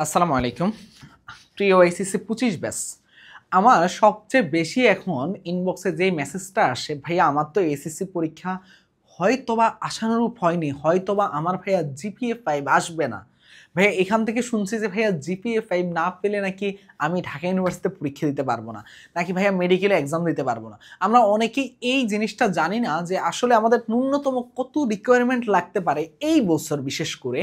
আসসালামু আলাইকুম প্রিয় এইচএসসি 25 ব্যাচ। আমার সবচেয়ে বেশি এখন ইনবক্সে যেই মেসেজটা আসে, ভাইয়া আমার তো এসএসসি পরীক্ষা হয়তোবা আশানুরূপ হয়নি, হয়তোবা আমার ভাইয়া জিপিএ 5 আসবে না। ভাইয়া এখান থেকে শুনছি যে ভাইয়া জিপিএ 5 না পেলে নাকি আমি ঢাকা ইউনিভার্সিটিতে পরীক্ষা দিতে পারবো না, নাকি ভাইয়া মেডিকেলে এক্সাম দিতে পারবো না। আমরা অনেকেই এই জিনিসটা জানি না যে আসলে আমাদের ন্যূনতম কত রিকোয়ারমেন্ট লাগতে পারে এই বছর। বিশেষ করে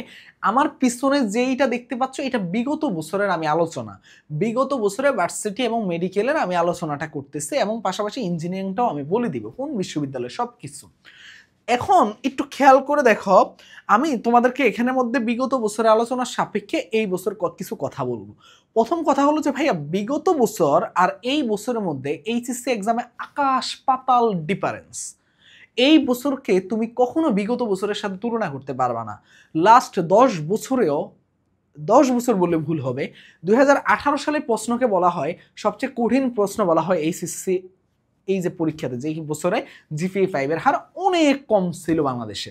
আমার পিছনে যেইটা দেখতে পাচ্ছ, এটা বিগত বছরের আমি আলোচনা, বিগত বছরে ভার্সিটি এবং মেডিকেলের আমি আলোচনাটা করতেছি, এবং পাশাপাশি ইঞ্জিনিয়ারিংটাও আমি বলে দিব কোন বিশ্ববিদ্যালয় সব কিছু। এখন একটু খেয়াল করে দেখো, আমি তোমাদেরকে এখানের মধ্যে বিগত বছরের আলোচনার সাপেক্ষে এই বছর কিছু কথা বলবো। প্রথম কথা হলো যে ভাইয়া বিগত বছর আর এই বছরের মধ্যে এইচএসসি এক্সামে আকাশ পাতাল ডিফারেন্স। এই বছরকে তুমি কখনো বিগত বছরের সাথে তুলনা করতে পারবা না। লাস্ট 10 বছরেও, 10 বছর বললে ভুল হবে, 2018 সালের প্রশ্নকে বলা হয় সবচেয়ে কঠিন প্রশ্ন বলা হয় এইচএসসি। এই যে পরীক্ষাতে যে বছরে জিপিএ 5 এর হার অনেক কম ছিল বাংলাদেশে,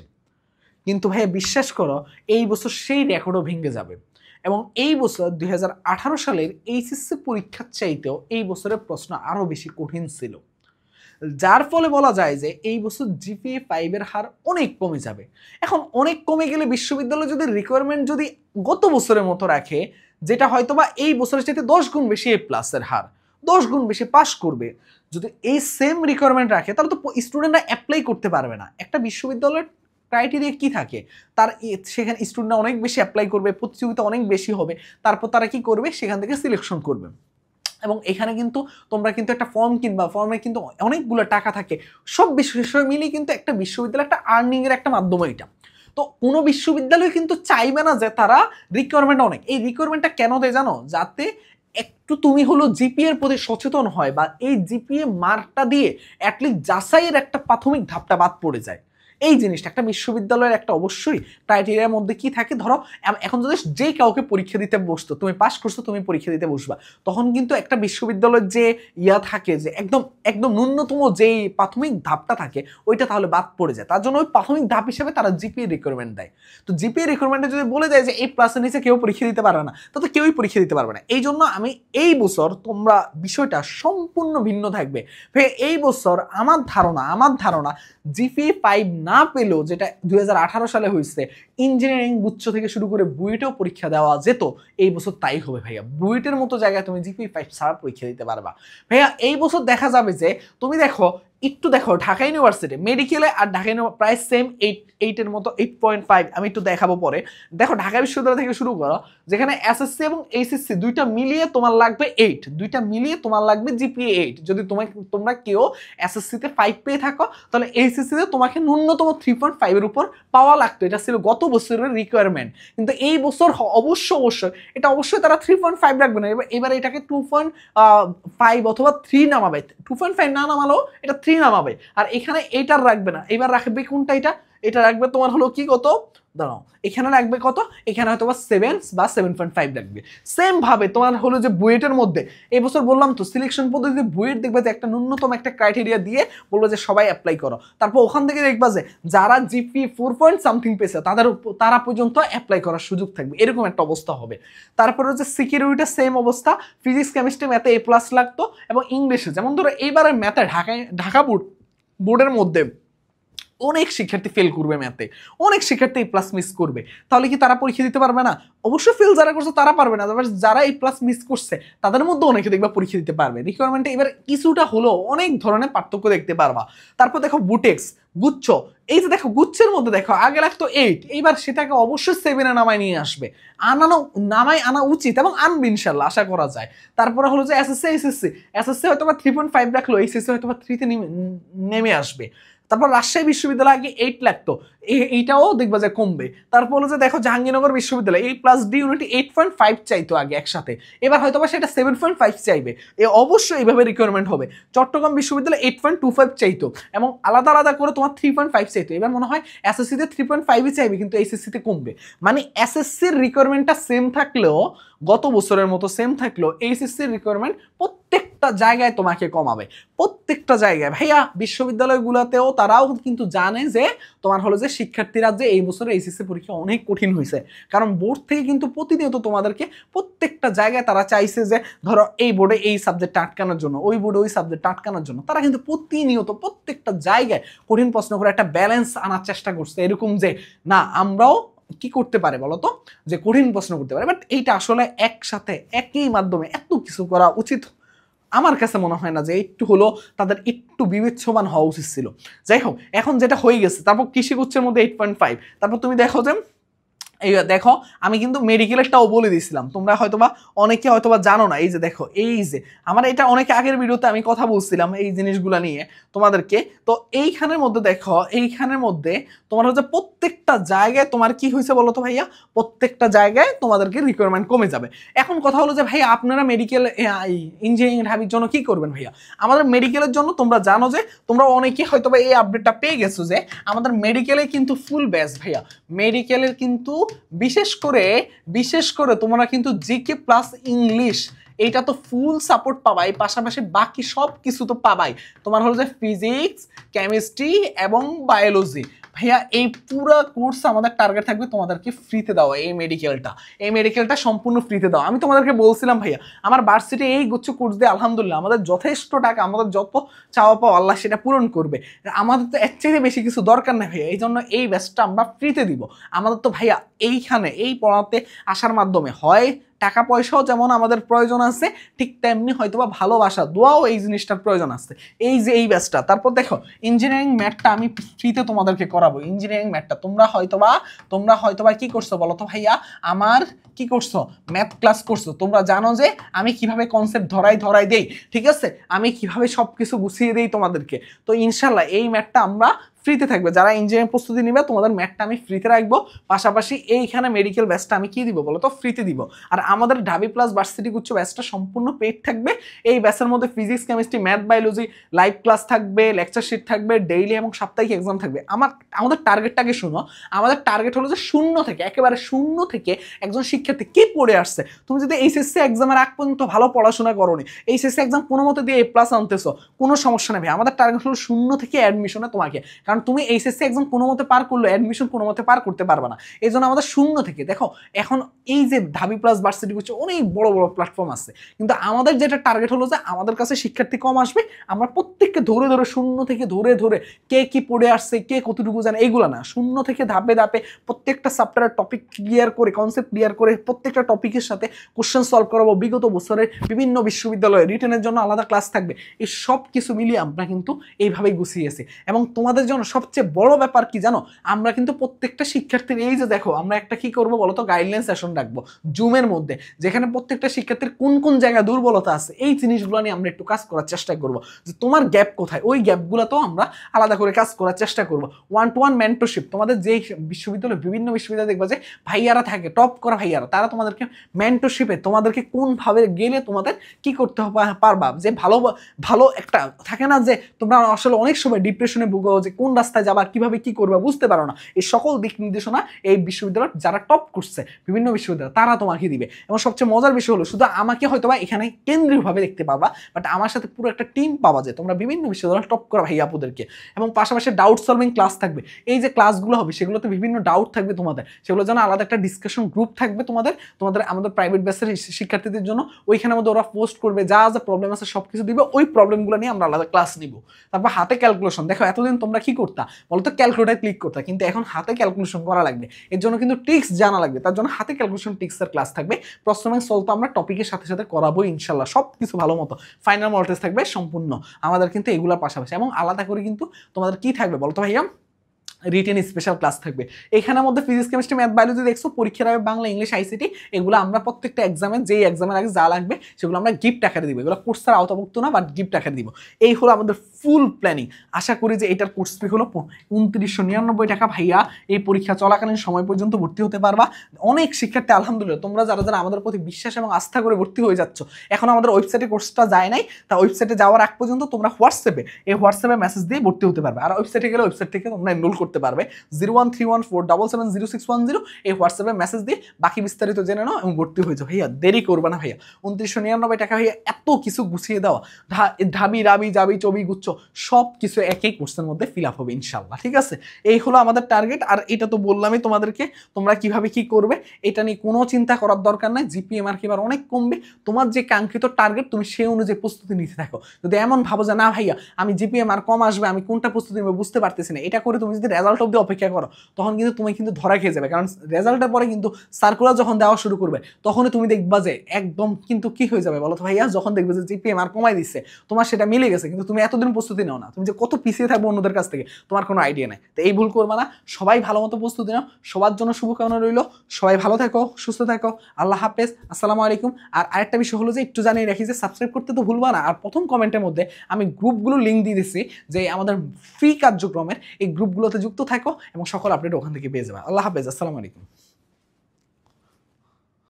কিন্তু ভাইয়া বিশ্বাস করো এই বছর সেই রেকর্ডও ভেঙে যাবে। এবং এই বছর 2018 সালের এইচএসসি পরীক্ষার চাইতেও এই বছরের প্রশ্ন আরও বেশি কঠিন ছিল, যার ফলে বলা যায় যে এই বছর জিপিএ 5 এর হার অনেক কমে যাবে। এখন অনেক কমে গেলে বিশ্ববিদ্যালয় যদি রিকোয়ারমেন্ট যদি গত বছরের মতো রাখে, যেটা হয়তোবা এই বছরের চাইতে 10 গুণ বেশি এ প্লাসের হার, 10 গুণ বেশি পাস করবে, যদি এই সেম রিকোয়ারমেন্ট রাখে তাহলে তো স্টুডেন্টরা অ্যাপ্লাই করতে পারবে না। একটা বিশ্ববিদ্যালয়ের ক্রাইটেরিয়া কি থাকে, তার সেখানে স্টুডেন্টরা অনেক বেশি অ্যাপ্লাই করবে, প্রতিযোগিতা অনেক বেশি হবে, তারপর তারা কি করবে, সেখান থেকে সিলেকশন করবে। এবং এখানে কিন্তু তোমরা কিন্তু একটা ফর্ম কিনবা, ফর্মে কিন্তু অনেকগুলো টাকা থাকে। সব বিষয় মিলিয়ে কিন্তু একটা বিশ্ববিদ্যালয় একটা আর্নিংয়ের একটা মাধ্যম এটা। তো কোনো বিশ্ববিদ্যালয় কিন্তু চাইবে না যে তারা রিকোয়ারমেন্ট অনেক, এই রিকোয়ারমেন্টটা কেন দেয় জানো, যাতে একটু তুমি হলো জিপিএ এর প্রতি সচেতন হয়, বা এই জিপিএ মার্কটা দিয়ে অ্যাটলিস্ট যাচাইয়ের একটা প্রাথমিক ধাপটা বাদ পড়ে যায়। এই জিনিসটা একটা বিশ্ববিদ্যালয়ের একটা অবশ্যই ক্রাইটেরিয়ার মধ্যে কি থাকে, ধরো এখন যদি যে কাউকে পরীক্ষা দিতে বসতো, তুমি পাস করছো, তুমি পরীক্ষা দিতে বসবা, তখন কিন্তু একটা বিশ্ববিদ্যালয়ের যে থাকে যে একদম একদম ন্যূনতম যেই প্রাথমিক ধাপটা থাকে ওইটা তাহলে বাদ পড়ে যায়। তার জন্য ওই প্রাথমিক ধাপ হিসেবে তারা জিপিএ রিকোয়ারমেন্ট দেয়। তো জিপিএ রিকোয়ারমেন্টে যদি বলে যায় যে এই প্লাসের নিচে কেউ পরীক্ষা দিতে পারবে না, তাতে কেউই পরীক্ষা দিতে পারবে না। এই জন্য আমি এই বছর তোমরা বিষয়টা সম্পূর্ণ ভিন্ন থাকবে। এই বছর আমার ধারণা জিপিএ 5 না পেলেও, যেটা 2018 সালে হয়েছে, ইঞ্জিনিয়ারিং গুচ্ছ থেকে শুরু করে বুয়েটেও পরীক্ষা দেওয়া যেত, এই বছর তাই হবে ভাইয়া। বুয়েটের মতো জায়গায় তুমি জিপিএ 5 ছাড়া পরীক্ষা দিতে পারবা ভাইয়া। এই বছর দেখা যাবে যে তুমি দেখো, একটু দেখো ঢাকা ইউনিভার্সিটি মেডিকেলে আর ঢাকা প্রায় সেম 8 এর মতো, 8.5 আমি একটু দেখাবো পরে। দেখো ঢাকা বিশ্ববিদ্যালয় থেকে শুরু করো, যেখানে এসএসসি এবং এইচএসসি দুইটা মিলিয়ে তোমার লাগবে 8, দুইটা মিলিয়ে তোমার লাগবে জিপিএ 8। যদি তোমরা কেউ এসএসসিতে 5 পেয়ে থাকো, তাহলে এইচএসসিতে তোমাকে ন্যূনতম 3.5 এর উপর পাওয়া লাগতো। এটা ছিল গত বছরের রিকোয়ারমেন্ট, কিন্তু এই বছর অবশ্যই এটা অবশ্যই তারা 3.5 রাখবে না, এবার এটাকে 2.5 অথবা 3 নামাবে। 2.5 না নামালেও এটা 3 নামাবে। আর এখানে এইটার রাখবে না, এবার রাখবে কোনটা, এটা রাখবে তোমার হলো কি, কত দাঁড়াও, এখানে রাখবে কত, এখানে হয়তো বা 7 বা 7.5 রাখবে। সেম ভাবে তোমার হলো যে বুয়েটের মধ্যে এই বছর বললাম তো সিলেকশন পদ্ধতিতে বুয়েট দেখবে যে একটা ন্যূনতম একটা ক্রাইটেরিয়া দিয়ে বলবো যে সবাই অ্যাপ্লাই করো, তারপর ওখান থেকে দেখবা যে যারা জিপি 4.something পেয়েছে তারা পর্যন্ত অ্যাপ্লাই করার সুযোগ থাকবে, এরকম একটা অবস্থা হবে। তারপরে হচ্ছে সিকিউরিটি সেম অবস্থা, ফিজিক্স কেমিস্ট্রি ম্যাথে A+ লাগতো, এবং ইংলিশে যেমন ধরো এইবারে ম্যাথে ঢাকা বোর্ডের মধ্যে অনেক শিক্ষার্থী ফেল করবে, ম্যাথে অনেক শিক্ষার্থী A+ মিস করবে, তাহলে কি তারা পরীক্ষা দিতে পারবে না? অবশ্যই ফেল যারা করছে তারা পারবে না, যারা A+ মিস করছে তাদের মধ্যে অনেকে দেখবা পরীক্ষা দিতে পারবে। রিকোয়ারমেন্টে এবার কিছুটা হলো অনেক ধরনের পার্থক্য দেখতে পারবা। তারপর দেখো বুটেক্স গুচ্ছ, এই যে দেখো গুচ্ছের মধ্যে দেখো আগে লাগতো 8, এইবার সেটাকে অবশ্যই 7 এ নামায় নিয়ে আসবে, আনা উচিত এবং আনবে ইনশাল্লাহ, আশা করা যায়। তারপরে হলো যে এসএসসি হয়তো বা 3.5 রাখলো, এইচএসসি হয়তো বা 3 তে নেমে আসবে। তারপর রাজশাহী বিশ্ববিদ্যালয় আগে 8 লাগতো, এইটাও দেখবা যে কমবে। তারপর হলো যে দেখো জাহাঙ্গীরনগর বিশ্ববিদ্যালয় A+D ইউনিটি 8.5 চাইতো আগে একসাথে, এবার হয়তো বা সেটা 7.5 চাইবে। অবশ্যই এইভাবে রিকোয়ারমেন্ট হবে। চট্টগ্রাম বিশ্ববিদ্যালয় 8.25 চাইতো, এবং আলাদা আলাদা করে তোমার 3.5 চাইতো। এবার মনে হয় এসএসসিতে 3.5 চাইবে, কিন্তু এইচএসসিতে কমবে। মানে এসএসসির রিকোয়ারমেন্টটা সেম থাকলেও, গত বছরের মতো সেম থাকলেও, এইচএসসির রিকোয়ারমেন্ট প্রত্যেকটা প্রত্যেকটা জায়গায় তোমাকে কমাবে, প্রত্যেকটা জায়গায় ভাইয়া। বিশ্ববিদ্যালয়গুলোতেও তারাও কিন্তু জানে যে তোমার হলো যে শিক্ষার্থীরা যে এই বছর এইচএসসি পরীক্ষা অনেক কঠিন হয়েছে, কারণ বোর্ড থেকে কিন্তু প্রতিনিয়ত তোমাদেরকে প্রত্যেকটা জায়গায় তারা চাইছে যে ধরো এই বোর্ডে এই সাবজেক্ট আটকানোর জন্য, ওই বোর্ডে ওই সাবজেক্ট আটকানোর জন্য তারা কিন্তু প্রতিনিয়ত প্রত্যেকটা জায়গায় কঠিন প্রশ্ন করে একটা ব্যালেন্স আনার চেষ্টা করছে, এরকম যে না আমরাও কি করতে পারে বলতো, যে কঠিন প্রশ্ন করতে পারে। বাট এইটা আসলে একসাথে একই মাধ্যমে এত কিছু করা উচিত আমার কাছে মনে হয় না, যে একটু হলো তাদের একটু বিবেচ্যবান হওয়া উচিত ছিল। যাই হোক, এখন যেটা হয়ে গেছে, তারপর কৃষি গুচ্ছের মধ্যে 8.5, তারপর তুমি দেখো যে এই দেখো আমি কিন্তু মেডিকেলেরটাও বলে দিয়েছিলাম, তোমরা হয়তোবা অনেকে হয়তোবা জানো না। এই যে দেখো, এই যে আমার এটা অনেক আগের ভিডিওতে আমি কথা বলছিলাম এই জিনিসগুলো নিয়ে তোমাদেরকে। তো এইখানের মধ্যে দেখো, এইখানের মধ্যে তোমার হচ্ছে প্রত্যেকটা জায়গায় তোমার কি হয়েছে বলো তো ভাইয়া, প্রত্যেকটা জায়গায় তোমাদেরকে রিকোয়ারমেন্ট কমে যাবে। এখন কথা হলো যে ভাইয়া আপনারা মেডিকেল ইঞ্জিনিয়ারিং ঢাবির জন্য কি করবেন ভাইয়া? আমাদের মেডিকেলের জন্য তোমরা জানো যে তোমরা অনেকে হয়তোবা এই আপডেটটা পেয়ে গেছো যে আমাদের মেডিকেলে কিন্তু ফুল ব্যাচ ভাইয়া। মেডিকেলের কিন্তু বিশেষ করে তোমরা কিন্তু জিকে প্লাস ইংলিশ এইটা তো ফুল সাপোর্ট পাবাই, পাশাপাশি বাকি সব কিছু তো পাবাই। তোমার হলো যে ফিজিক্স, কেমিস্ট্রি এবং বায়োলজি ভাইয়া, এই পুরো কোর্স আমাদের টার্গেট থাকবে তোমাদেরকে ফ্রিতে দেওয়া। এই মেডিকেলটা সম্পূর্ণ ফ্রিতে দাও। আমি তোমাদেরকে বলছিলাম ভাইয়া, আমার ভার্সিটি এই গুচ্ছ কোর্স দিয়ে আলহামদুলিল্লাহ আমাদের যথেষ্ট টাকা, আমাদের যত চাওয়া পাওয়া আল্লাহ সেটা পূরণ করবে। আমাদের তো এর চেয়ে বেশি কিছু দরকার নেই ভাইয়া, এই জন্য এই ব্যাচটা আমরা ফ্রিতে দিব। আমাদের তো ভাইয়া এইখানে এই পড়াতে আসার মাধ্যমে হয় টাকা পয়সাও যেমন আমাদের প্রয়োজন আছে, ঠিক তেমনি হয়তোবা ভালোবাসা, দোয়াও এই জিনিসটার প্রয়োজন আছে। এই যে এই ব্যাচটা, তারপর দেখো ইঞ্জিনিয়ারিং ম্যাথটা আমি ফ্রিতে তোমাদেরকে করাবো। ইঞ্জিনিয়ারিং ম্যাথটা তোমরা হয়তোবা কি করছো বলো তো ভাইয়া, আমার কি করছো, ম্যাথ ক্লাস করছো। তোমরা জানো যে আমি কিভাবে কনসেপ্ট ধরাই দেই, ঠিক আছে, আমি কিভাবে সবকিছু গুছিয়ে দেই তোমাদেরকে। তো ইনশাল্লাহ এই ম্যাথটা আমরা ফ্রিতে থাকবে। যারা ইঞ্জিনিয়ারিং প্রস্তুতি নিবে তোমাদের ম্যাথটা আমি ফ্রিতে রাখবো, পাশাপাশি এইখানে মেডিকেল ব্যাচটা আমি কি দিব বলো তো, ফ্রিতে দিব। আর আমাদের ঢাবি প্লাস ভার্সিটি গুচ্ছ ব্যাচটা সম্পূর্ণ পেড থাকবে। এই ব্যাচের মধ্যে physics, chemistry, math, biology live class থাকবে, লেকচার শিট থাকবে, ডেইলি এবং সাপ্তাহিক এক্সাম থাকবে। আমাদের টার্গেটটাকে শুনো, আমাদের টার্গেট হলো যে একেবারে শূন্য থেকে একজন শিক্ষার্থী কি পড়ে আসছে। তুমি যদি এইচএসসি এক্সামের আগ পর্যন্ত ভালো পড়াশোনা করোনি, এইচএসসি এক্সাম কোনো মতে দিয়ে এ প্লাস আনতেছো, কোনো সমস্যা নেই। আমাদের টার্গেট হলো শূন্য থেকে অ্যাডমিশনে তোমাকে, কারণ তুমি এইচএসসি এক্সাম কোনো মতে পার করলো, অ্যাডমিশন কোনো মতে পার করতে পারবে না। এই জন্য আমাদের শূন্য থেকে দেখো, এখন এই যে ঢাবি প্লাস ভার্সিটি করছে অনেক বড় বড় প্ল্যাটফর্ম আছে, কিন্তু আমাদের যেটা টার্গেট হলো যে আমাদের কাছে শিক্ষার্থী কম আসবে, আমরা প্রত্যেককে ধরে শূন্য থেকে ধরে কে কি পড়ে আসছে, কে কতটুকু জানে, এইগুলো না, শূন্য থেকে ধাপে প্রত্যেকটা চ্যাপ্টারের টপিক ক্লিয়ার করে, কনসেপ্ট ক্লিয়ার করে, প্রত্যেকটা টপিকের সাথে কোশ্চেন সলভ করাবো। বিগত বছরের বিভিন্ন বিশ্ববিদ্যালয়ে রিটেনের জন্য আলাদা ক্লাস থাকবে। এই সব কিছু মিলিয়ে আমরা কিন্তু এইভাবেই গুছিয়েছি। এবং তোমাদের জন্য সবচেয়ে বড় ব্যাপার কি জানো, আমরা কিন্তু প্রত্যেকটা শিক্ষার্থীর এই যে দেখো, আমরা একটা কি করবো বলতো, গাইডলাইন সেশন রাখবো জুমের মধ্যে, যেখানে প্রত্যেকটা শিক্ষার্থীর কোন কোন জায়গায় দুর্বলতা আছে এই জিনিসগুলো নিয়ে আমরা একটু কাজ করার চেষ্টা করবো। যে তোমার গ্যাপ কোথায়, ওই গ্যাপগুলো তো আমরা আলাদা করে কাজ করার চেষ্টা করবো। 1-to-1 মেন্টরশিপ, তোমাদের যেই বিশ্ববিদ্যালয়, বিভিন্ন বিশ্ববিদ্যালয় দেখবা যে ভাইয়ারা থাকে, টপ করা ভাইয়ারা, তারা তোমাদেরকে মেন্টরশিপে তোমাদেরকে কোনভাবে গেলে তোমাদের কি করতে পারবা, যে ভালো একটা থাকে না যে তোমরা আসলে অনেক সময় ডিপ্রেশনে ভুগো, যে কোন রাস্তায় যাবা, কিভাবে কি করবা বুঝতে পারো না। এই সকল দিক নির্দেশনা এই বিশ্ববিদ্যালয় যারা টপ করছে বিভিন্ন বিশ্ববিদ্যালয় তারা তোমাকে দিবে। এবং সবচেয়ে মজার বিষয় হলো, শুধু আমাকে হয়তোবা এখানে কেন্দ্রীয়ভাবে দেখতে পাবা, বাট আমার সাথে পুরো একটা টিম পাবা যে তোমরা বিভিন্ন বিশ্ববিদ্যালয় টপ করা ভাইয়া আপুদেরকে। এবং পাশাপাশি ডাউট সলভিং ক্লাস থাকবে। এই যে ক্লাসগুলো হবে সেগুলোতে বিভিন্ন ডাউট থাকবে তোমাদের, সেগুলো যেন আলাদা একটা ডিসকাশন গ্রুপ থাকবে তোমাদের আমাদের প্রাইভেট ব্যাচের শিক্ষার্থীদের জন্য। ওইখানে মধ্যে ওরা পোস্ট করবে, যা যা প্রবলেম আছে সব কিছু দিবে, ওই প্রবলেমগুলো নিয়ে আমরা আলাদা ক্লাস নিব। তারপর হাতে ক্যালকুলেশন, দেখো এতদিন তোমরা কি করতা বলতো, ক্যালকুলেটার ক্লিক করতা, কিন্তু এখন হাতে ক্যালকুলেশন করা লাগবে, এর জন্য কিন্তু ট্রিক্স জানা লাগবে। তার জন্য হাতে ক্যালকুলেশন ট্রিক্সের ক্লাস থাকবে। প্রশ্ন ব্যাংক সলভ তো আমরা টপিকের সাথে সাথে করাবো ইনশাল্লাহ, সব কিছু ভালো মতো। ফাইনাল মডেল টেস্ট থাকবে সম্পূর্ণ আমাদের কিন্তু এগুলোর পাশাপাশি। এবং আলাদা করে কিন্তু তোমাদের কি থাকবে বলতো ভাইয়া, রিটেন স্পেশাল ক্লাস থাকবে। এখানের মধ্যে ফিজিক্স, কেমিস্ট্রি, ম্যাথ, বায়োলজি দেখছো, পরীক্ষার আগে বাংলা, ইংলিশ, আইসিটি, এগুলো আমরা প্রত্যেকটা এক্সামে, যেই এক্সামের আগে যা লাগবে সেগুলো আমরা গিফট আকারে দিব। এগুলো কোর্সের আওতাভুক্ত না, বাট গিফট আকারে দিব। এই হলো আমাদের ফুল প্ল্যানিং। আশা করি যে এটার কোর্স ফি হলো 2999 টাকা ভাইয়া। এই পরীক্ষা চলাকালীন সময় পর্যন্ত ভর্তি হতে পারবা। অনেক শিক্ষার্থী আলহামদুলিল্লাহ তোমরা যারা আমাদের প্রতি বিশ্বাস এবং আস্থা করে ভর্তি হয়ে যাচ্ছ, এখন আমাদের ওয়েবসাইটে কোর্সটা যায় নাই, তা ওয়েবসাইটে যাওয়ার আগ পর্যন্ত তোমরা হোয়াটসঅ্যাপে মেসেজ দিয়ে ভর্তি হতে পারবে। আর ওয়েবসাইটে গেলে ওয়েবসাইট থেকে তোমরা এনরোল করতে করতে পারবে 01314770610 এই হোয়াটসঅ্যাপে মেসেজ দিয়ে বাকি বিস্তারিত জেনে নাও এবং ভর্তি হয়ে যাও। ভাইয়া দেরি করবে না ভাইয়া, 2999 টাকা ভাইয়া এত কিছু গুছিয়ে দেওয়া, ঢাবি রাবি জাবি চবি গুচ্ছ সব কিছু একই কোর্সের মধ্যে ফিল আপ হবে ইনশাল্লাহ। ঠিক আছে, এই হলো আমাদের টার্গেট। আর এটা তো বললামই তোমাদেরকে, তোমরা কিভাবে কি করবে এটা নিয়ে কোনো চিন্তা করার দরকার নাই। জিপিএমআর এবার অনেক কমবে, তোমার যে কাঙ্ক্ষিত টার্গেট তুমি সেই অনুযায়ী প্রস্তুতি নিতে থাকো। যদি এমন ভাবো যে না ভাইয়া আমি জিপিএমআর কম আসবে, আমি কোনটা প্রস্তুতি নেবো বুঝতে পারতেছি না, এটা করে তুমি যদি রেজাল্ট অব্দি অপেক্ষা করো তখন কিন্তু তুমি কিন্তু ধরা খেয়ে যাবে। কারণ রেজাল্টের পরে কিন্তু সার্কুলার যখন দেওয়া শুরু করবে তখনই তুমি দেখবা যে একদম কিন্তু কি হয়ে যাবে বলো তো ভাইয়া, যখন দেখবে যে জিপিএমআর কমাই দিচ্ছে, তোমার সেটা মিলে গেছে কিন্তু তুমি এতদিন প্রস্তুতি নাও না, তুমি যে কত পিছিয়ে থাকবে অন্যদের কাছ থেকে তোমার কোনো আইডিয়া নেই। তো এই ভুল করবা না, সবাই ভালো মতো প্রস্তুতি নাও। সবার জন্য শুভকামনা রইল, সবাই ভালো থাকো, সুস্থ থাকো, আল্লাহ হাফেজ, আসসালামু আলাইকুম। আর আরেকটা বিষয় হলো যে একটু জানিয়ে রাখি যে সাবস্ক্রাইব করতে তো ভুলবা না। আর প্রথম কমেন্টের মধ্যে আমি গ্রুপগুলো লিঙ্ক দিয়ে দিচ্ছি, যে আমাদের ফ্রি কার্যক্রমের এই গ্রুপগুলোতে যুক্ত থাকো এবং সকল আপডেট ওখান থেকে পেয়ে যাবে। আল্লাহ হাফেজ, আসসালামু আলাইকুম।